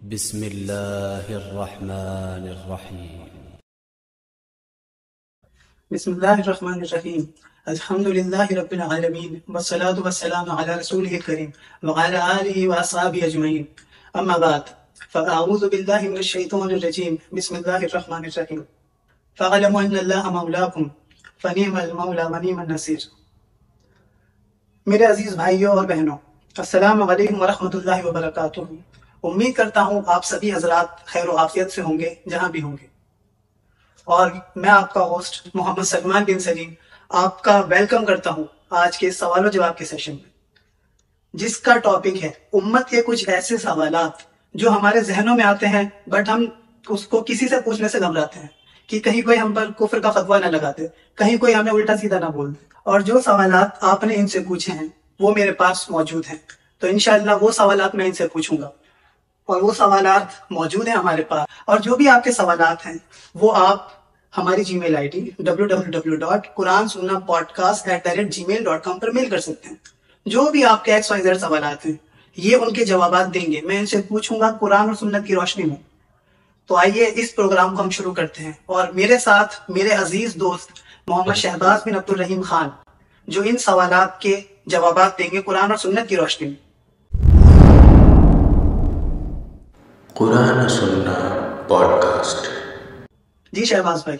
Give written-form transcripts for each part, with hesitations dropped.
بسم اللہ الرحمن الرحیم بسم اللہ الرحمن الرحیم الحمد للہ رب العالمین والصلاة والسلام علی رسولہ الکریم وعلی آلہ واصحابہ اجمعین اما بعد فاعوذ باللہ من الشیطان الرجیم بسم اللہ الرحمن الرحیم فاعلموا ان اللہ مولاکم فنعم المولا ونعم النصیر۔ میرے عزیز بھائیوں اور بہنوں، السلام علیکم ورحمۃ اللہ وبرکاتہ۔ امید کرتا ہوں آپ سبھی حضرات خیر و عافیت سے ہوں گے جہاں بھی ہوں گے، اور میں آپ کا ہوسٹ محمد سلمان بن سلیم آپ کا ویلکم کرتا ہوں آج کے سوال و جواب کے سیشن میں، جس کا ٹاپک ہے امت کے کچھ ایسے سوالات جو ہمارے ذہنوں میں آتے ہیں بٹ ہم اس کو کسی سے پوچھنے سے گھبراتے ہیں کہ کہیں کوئی ہم پر کفر کا فتویٰ نہ لگا دے، کہیں کوئی ہمیں الٹا سیدھا نہ بول دے۔ اور جو سوالات آپ نے ان سے پوچھے ہیں وہ میرے پاس موجود ہیں، تو انشاءاللہ وہ سوالات میں ان سے پوچھوں گا، اور وہ سوالات موجود ہیں ہمارے پاس۔ اور جو بھی آپ کے سوالات ہیں وہ آپ ہماری جی میل آئی ڈی www.quransunnahpodcast@gmail.com پر میل کر سکتے ہیں۔ جو بھی آپ کے XYZ سوالات ہیں یہ ان کے جوابات دیں گے، میں ان سے پوچھوں گا قرآن اور سنت کی روشنی میں۔ تو آئیے اس پروگرام کو ہم شروع کرتے ہیں، اور میرے ساتھ میرے عزیز دوست محمد شہباز بن عبد الرحیم خان جو ان سوالات کے جوابات دیں گے قرآن اور سنت کی روشنی میں۔ قرآن سننا پوڈ کاسٹ۔ جی شہباز بھائی،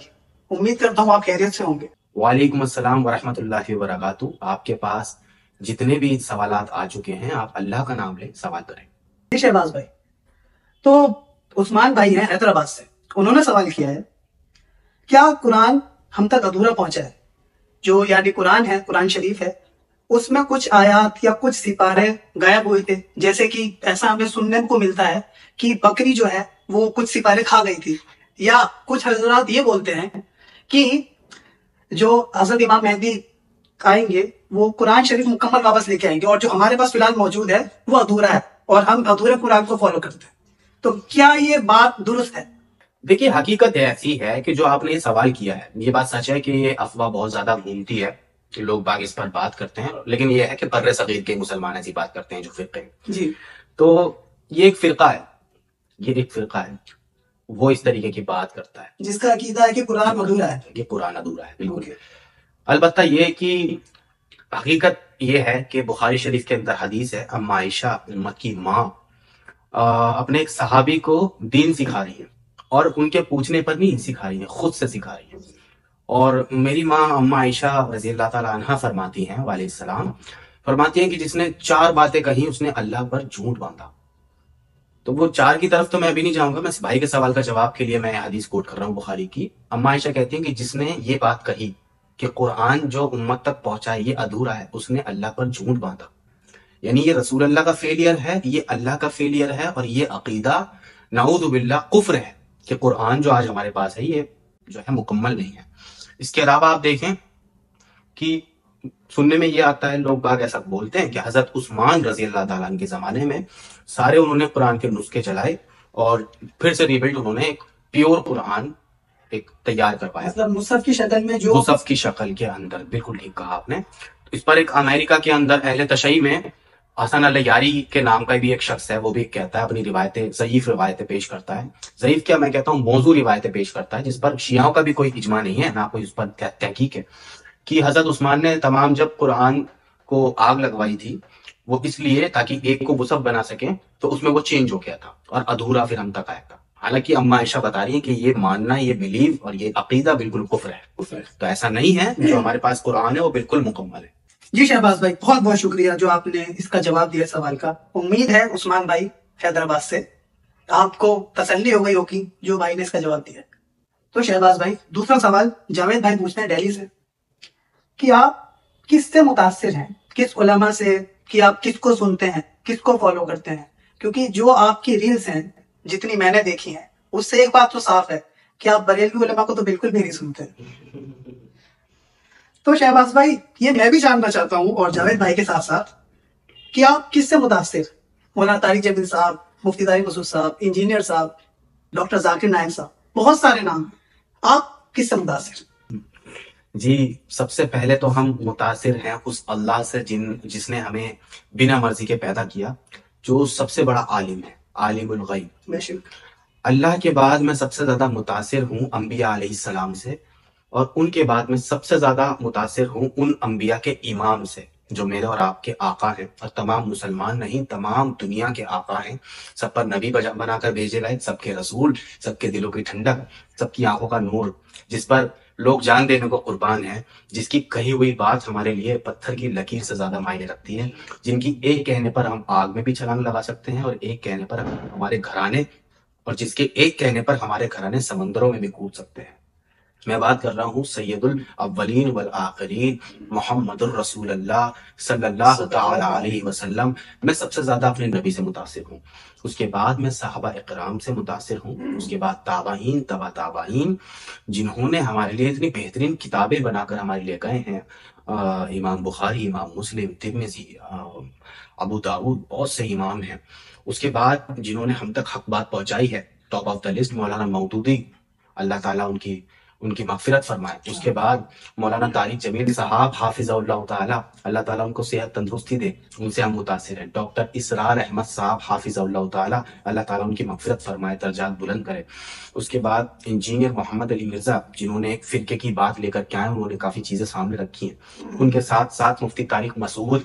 امید کرتا ہوں آپ خیریت سے ہوں گے۔ وعلیکم السلام ورحمۃ اللہ وبرکاتہ۔ آپ کے پاس جتنے بھی سوالات آ چکے ہیں آپ اللہ کا نام لیں، سوال کریں۔ جی شہباز بھائی، تو عثمان بھائی ہیں حیدرآباد سے، انہوں نے سوال کیا ہے کیا قرآن ہم تک ادھورا پہنچا ہے؟ جو یعنی قرآن ہے، قرآن شریف ہے، اس میں کچھ آیات یا کچھ سپارے غائب ہوئے تھے، جیسے کہ ایسا ہمیں سننے کو ملتا ہے کہ بکری جو ہے وہ کچھ سپارے کھا گئی تھی، یا کچھ حضرات یہ بولتے ہیں کہ جو حضرت امام مہدی آئیں گے وہ قرآن شریف مکمل واپس لے کے آئیں گے، اور جو ہمارے پاس فی الحال موجود ہے وہ ادھورا ہے، اور ہم ادھورے قرآن کو فالو کرتے ہیں۔ تو کیا یہ بات درست ہے؟ دیکھیے، حقیقت ایسی ہے کہ جو آپ نے یہ سوال کیا ہے یہ بات سچ ہے کہ یہ افواہ بہت زیادہ گھومتی ہے، لوگ باغ اس پر بات کرتے ہیں، لیکن یہ ہے کہ بر صغیر کے مسلمان ایسی بات کرتے ہیں جو فرقے ہیں۔ جی، تو یہ ایک فرقہ ہے، یہ ایک فرقہ ہے، وہ اس طریقے کی بات کرتا ہے جس کا عقیدہ ہے کہ قرآن ادھورا ہے۔ کہ قرآن ادھورا ہے، بالکل۔ البتہ یہ کہ حقیقت یہ ہے کہ بخاری شریف کے اندر حدیث ہے، اما عائشہ امت کی ماں اپنے ایک صحابی کو دین سکھا رہی ہے، اور ان کے پوچھنے پر نہیں سکھا رہی ہے، خود سے سکھا رہی ہے۔ اور میری ماں اما عائشہ رضی اللہ تعالیٰ عنہ فرماتی ہیں علیہ السلام، فرماتی ہیں کہ جس نے 4 باتیں کہیں اس نے اللہ پر جھوٹ باندھا۔ تو وہ 4 کی طرف تو میں ابھی نہیں جاؤں گا، میں اس بھائی کے سوال کا جواب کے لیے میں حدیث کوٹ کر رہا ہوں بخاری کی۔ اما عائشہ کہتی ہیں کہ جس نے یہ بات کہی کہ قرآن جو امت تک پہنچا ہے یہ ادھورا ہے، اس نے اللہ پر جھوٹ باندھا۔ یعنی یہ رسول اللہ کا فیلئر ہے، یہ اللہ کا فیلئر ہے، اور یہ عقیدہ نعوذ باللہ کفر ہے کہ قرآن جو آج ہمارے پاس ہے یہ جو ہے مکمل نہیں ہے۔ اس کے علاوہ آپ دیکھیں کہ سننے میں یہ آتا ہے، لوگ باگ ایسا بولتے ہیں کہ حضرت عثمان رضی اللہ تعالیٰ عنہ کے زمانے میں سارے انہوں نے قرآن کے نسخے چلائے اور پھر سے ریبلڈ انہوں نے ایک پیور قرآن ایک تیار کروایا، مطلب مصحف کی شکل میں، جو مصحف کی شکل کے اندر۔ بالکل ٹھیک کہا آپ نے۔ اس پر ایک امریکہ کے اندر اہل تشیع میں حسن الیاری کے نام کا بھی ایک شخص ہے، وہ بھی کہتا ہے، اپنی روایتیں ضعیف روایتیں پیش کرتا ہے، ضعیف کیا میں کہتا ہوں موضوع روایتیں پیش کرتا ہے، جس پر شیعوں کا بھی کوئی اجماع نہیں ہے، نہ کوئی اس پر تحقیق ہے، کہ حضرت عثمان نے تمام جب قرآن کو آگ لگوائی تھی وہ اس لیے تاکہ ایک کو مصحف بنا سکیں، تو اس میں وہ چینج ہو گیا تھا اور ادھورا پھر ہم تک آیا تھا۔ حالانکہ اما عائشہ بتا رہی ہیں کہ یہ ماننا، یہ بلیو اور یہ عقیدہ بالکل کفر ہے، تو ایسا نہیں ہے، جو ہمارے پاس قرآن ہے وہ بالکل مکمل ہے۔ جی شہباز بھائی، بہت بہت شکریہ جو آپ نے اس کا جواب دیا سوال کا۔ امید ہے عثمان بھائی حیدرآباد سے آپ کو تسلی ہو گئی ہوگی جو بھائی نے اس کا جواب دیا۔ تو شہباز بھائی، دوسرا سوال جاوید بھائی پوچھتے ہیں دہلی سے کہ آپ کس سے متاثر ہیں، کس علماء سے، کہ آپ کس کو سنتے ہیں، کس کو فالو کرتے ہیں؟ کیونکہ جو آپ کی ریلز ہیں جتنی میں نے دیکھی ہیں اس سے ایک بات تو صاف ہے کہ آپ بریلوی علماء کو تو بالکل بھی نہیں سنتے۔ تو شہباز بھائی، یہ میں بھی جاننا چاہتا ہوں اور جاوید بھائی کے ساتھ ساتھ کہ آپ کس سے متاثر؟ مولانا طارق جمیل صاحب، مفتی طارق مسعود صاحب، انجینئر صاحب، ڈاکٹر ذاکر نائک صاحب، بہت سارے نام ہیں، آپ کس سے متاثر؟ جی، سب سے پہلے تو ہم متاثر ہیں اس اللہ سے جس نے ہمیں بنا مرضی کے پیدا کیا، جو سب سے بڑا عالم ہے، عالم الغیب، بے شک، اللہ کے بعد میں سب سے زیادہ متاثر ہوں انبیاء علیہ السلام سے، اور ان کے بعد میں سب سے زیادہ متاثر ہوں ان انبیاء کے امام سے جو میرے اور آپ کے آقا ہیں، اور تمام مسلمان نہیں، تمام دنیا کے آقا ہیں، سب پر نبی بنا کر بھیجے گئے، سب کے رسول، سب کے دلوں کی ٹھنڈک، سب کی آنکھوں کا نور، جس پر لوگ جان دینے کو قربان ہیں، جس کی کہی ہوئی بات ہمارے لیے پتھر کی لکیر سے زیادہ معنی رکھتی ہے، جن کی ایک کہنے پر ہم آگ میں بھی چھلانگ لگا سکتے ہیں، اور ایک کہنے پر ہمارے گھرانے، اور جس کے ایک کہنے پر ہمارے گھرانے سمندروں میں بھی کود سکتے ہیں۔ میں بات کر رہا ہوں سید الاولین والآخرین محمد الرسول اللہ صلی اللہ تعالی علیہ وسلم۔ میں سب سے زیادہ اپنے نبی سے متاثر ہوں، اس کے بعد میں صحابہ اکرام سے متاثر ہوں، اس کے بعد تابعین، تبع تابعین، جنہوں نے ہمارے لیے اتنی بہترین کتابیں بنا کر ہمارے لیے گئے ہیں، امام بخاری، امام مسلم، ترمذی، ابو داؤد، بہت سے امام ہیں۔ اس کے بعد جنہوں نے ہم تک حق بات پہنچائی ہے، top of the list Maulana Maududi, اللہ تعالیٰ ان کی مغفرت فرمائے۔ اس کے بعد مولانا طارق جمیل صاحب حافظ اللہ تعالیٰ، اللہ تعالیٰ ان کو صحت تندرستی دے، ان سے ہم متاثر ہیں۔ ڈاکٹر اسرار احمد صاحب حافظ اللہ تعالیٰ، اللہ تعالیٰ ان کی مغفرت فرمائے، درجات بلند کرے۔ اس کے بعد انجینئر محمد علی مرزا، جنہوں نے ایک فرقے کی بات لے کر کے آئے، انہوں نے کافی چیزیں سامنے رکھی ہیں۔ ان کے ساتھ ساتھ مفتی طارق مسعود،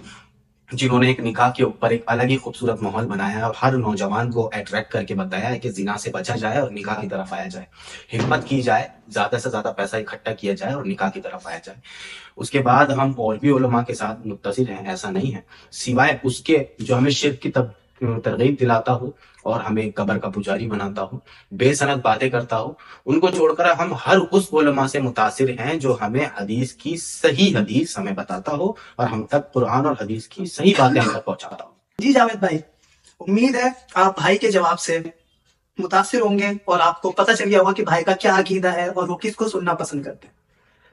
جنہوں نے ایک نکاح کے اوپر ایک الگ ہی خوبصورت ماحول بنایا ہے، اور ہر نوجوان کو اٹریکٹ کر کے بتایا ہے کہ زنا سے بچا جائے اور نکاح کی طرف آیا جائے، ہمت کی جائے، زیادہ سے زیادہ پیسہ اکٹھا کیا جائے اور نکاح کی طرف آیا جائے۔ اس کے بعد ہم اور بھی علماء کے ساتھ متصل ہیں، ایسا نہیں ہے، سوائے اس کے جو ہمیں شرک کی ترغیب دلاتا ہو اور ہمیں قبر کا پجاری بناتا ہو، بے سند باتیں کرتا ہو، ان کو چھوڑ کر ہم ہر اس علماء سے متاثر ہیں جو ہمیں حدیث کی صحیح حدیث ہمیں بتاتا ہو اور ہم تک قرآن اور حدیث کی صحیح باتیں ہم تک پہنچاتا ہو۔ جی جاوید بھائی، امید ہے آپ بھائی کے جواب سے متاثر ہوں گے اور آپ کو پتہ چل گیا ہوگا کہ بھائی کا کیا عقیدہ ہے اور وہ کس کو سننا پسند کرتے ہیں۔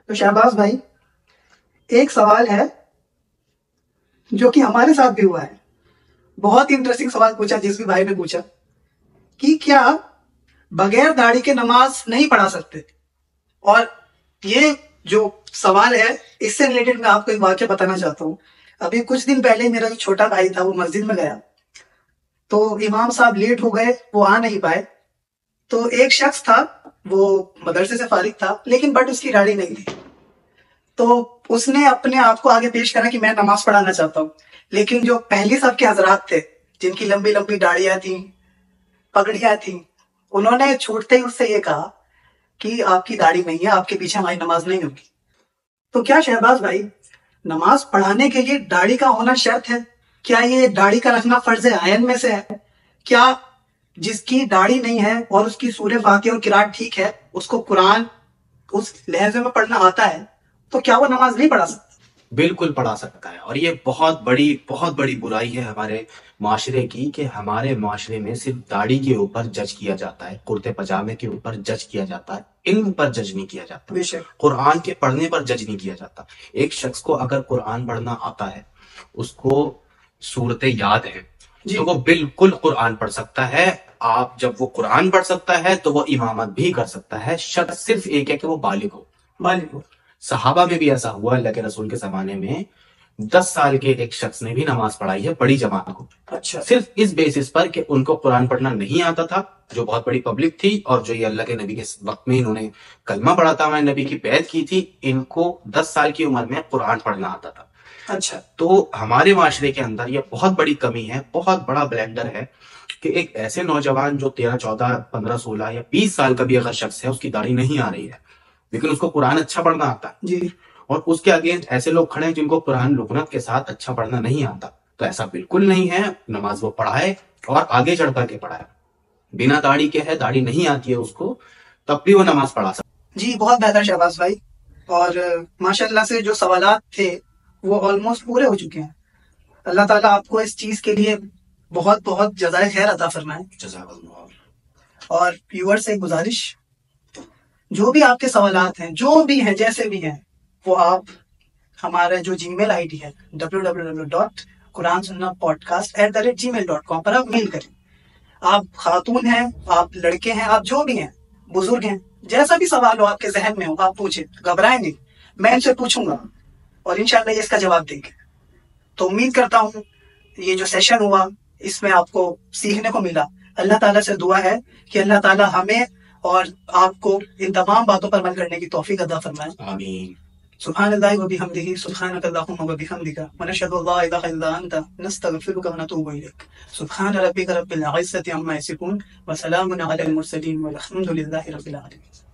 تو شہباز بھائی، ایک سوال ہے جو کہ ہمارے ساتھ بھی ہوا ہے، بہت انٹرسٹنگ سوال پوچھا جس بھی بھائی نے پوچھا کہ کیا بغیر داڑھی کے نماز نہیں پڑھا سکتے؟ اور یہ جو سوال ہے اس سے ریلیٹڈ میں آپ کو ایک واقعہ بتانا چاہتا ہوں۔ ابھی کچھ دن پہلے میرا جو چھوٹا بھائی تھا وہ مسجد میں گیا، تو امام صاحب لیٹ ہو گئے، وہ آ نہیں پائے، تو ایک شخص تھا، وہ مدرسے سے فارغ تھا لیکن بٹ اس کی داڑھی نہیں تھی، تو اس نے اپنے آپ کو آگے پیش کرا کہ میں نماز پڑھانا چاہتا ہوں۔ لیکن جو پہلی صف کے حضرات تھے جن کی لمبی لمبی داڑیاں تھیں، پگڑیاں تھیں، انہوں نے چھوٹتے ہی اس سے یہ کہا کہ آپ کی داڑھی نہیں ہے، آپ کے پیچھے ہماری نماز نہیں ہوگی۔ تو کیا شہباز بھائی، نماز پڑھانے کے لیے داڑھی کا ہونا شرط ہے؟ کیا یہ داڑھی کا رکھنا فرض عین میں سے ہے؟ کیا جس کی داڑھی نہیں ہے اور اس کی سورہ فاتحہ اور قرات ٹھیک ہے، اس کو قرآن اس لہجے میں پڑھنا آتا ہے، تو کیا وہ نماز نہیں پڑھا سکتا؟ بالکل پڑھا سکتا ہے، اور یہ بہت بڑی برائی ہے ہمارے معاشرے کی کہ ہمارے معاشرے میں صرف داڑھی کے اوپر جج کیا جاتا ہے، کرتے پجامے کے اوپر جج کیا جاتا ہے، علم پر جج نہیں کیا جاتا، بے شک قرآن کے پڑھنے پر جج نہیں کیا جاتا۔ ایک شخص کو اگر قرآن پڑھنا آتا ہے، اس کو صورتیں یاد ہیں، تو وہ بالکل قرآن پڑھ سکتا ہے۔ آپ جب وہ قرآن پڑھ سکتا ہے تو وہ امامت بھی کر سکتا ہے، شرط صرف ایک ہے کہ وہ بالغ ہو۔ صحابہ میں بھی ایسا ہوا، اللہ کے رسول کے زمانے میں 10 سال کے ایک شخص نے بھی نماز پڑھائی ہے بڑی جماعت کو، اچھا، صرف اس بیسس پر کہ ان کو قرآن پڑھنا نہیں آتا تھا، جو بہت بڑی پبلک تھی، اور جو یہ اللہ کے نبی کے وقت میں انہوں نے کلمہ پڑھا تھا، ہمارے نبی کی بیعت کی تھی، ان کو 10 سال کی عمر میں قرآن پڑھنا آتا تھا۔ اچھا، تو ہمارے معاشرے کے اندر یہ بہت بڑی کمی ہے، بہت بڑا بلینڈر ہے کہ ایک ایسے نوجوان جو 13، 14، 15، 16 یا 20 سال کا بھی اگر شخص ہے، اس کی داڑھی نہیں آ رہی ہے لیکن اس کو قرآن اچھا پڑھنا آتا ہے، جی، اور اس کے اگینسٹ ایسے لوگ کھڑے ہیں جن کو قرآن لغت کے ساتھ اچھا پڑھنا نہیں آتا، تو ایسا بالکل نہیں ہے۔ نماز وہ پڑھائے اور آگے چڑھ کر کے پڑھائے، بنا داڑھی کے ہے، داڑھی نہیں آتی ہے اس کو، تب بھی وہ نماز پڑھا سکتا۔ جی بہت بہتر شہباز بھائی، اور ماشاءاللہ سے جو سوالات تھے وہ آلموسٹ پورے ہو چکے ہیں۔ اللہ تعالیٰ آپ کو اس چیز کے لیے بہت بہت جزائے خیر عطا فرمائے۔ جزاک اللہ۔ اور ویور سے ایک گزارش، جو بھی آپ کے سوالات ہیں، جو بھی ہیں، جیسے بھی ہیں، وہ آپ ہمارا جو جی میل آئی ڈی ہے www.quransunnahpodcast@gmail.com پر آپ میل کریں۔ آپ خاتون ہیں، آپ لڑکے ہیں، آپ جو بھی ہیں، بزرگ ہیں، جیسا بھی سوال ہو آپ کے ذہن میں ہو، آپ پوچھیں، گھبرائیں نہیں، میں ان سے پوچھوں گا اور انشاءاللہ یہ اس کا جواب دیں گے۔ تو امید کرتا ہوں یہ جو سیشن ہوا اس میں آپ کو سیکھنے کو ملا۔ اللہ تعالیٰ سے دعا ہے کہ اللہ تعالیٰ ہمیں اور آپ کو ان تمام باتوں پر عمل کرنے کی توفیق عطا فرمائے. آمین. سبحان اللہ وبحمدہ سبحانک اللہم وبحمدک ونشہد ان لا الہ الا انت نستغفرک ونتوب الیک. سبحان ربک رب العزة عما یصفون وسلام علی المرسلین والحمد للہ رب العالمین.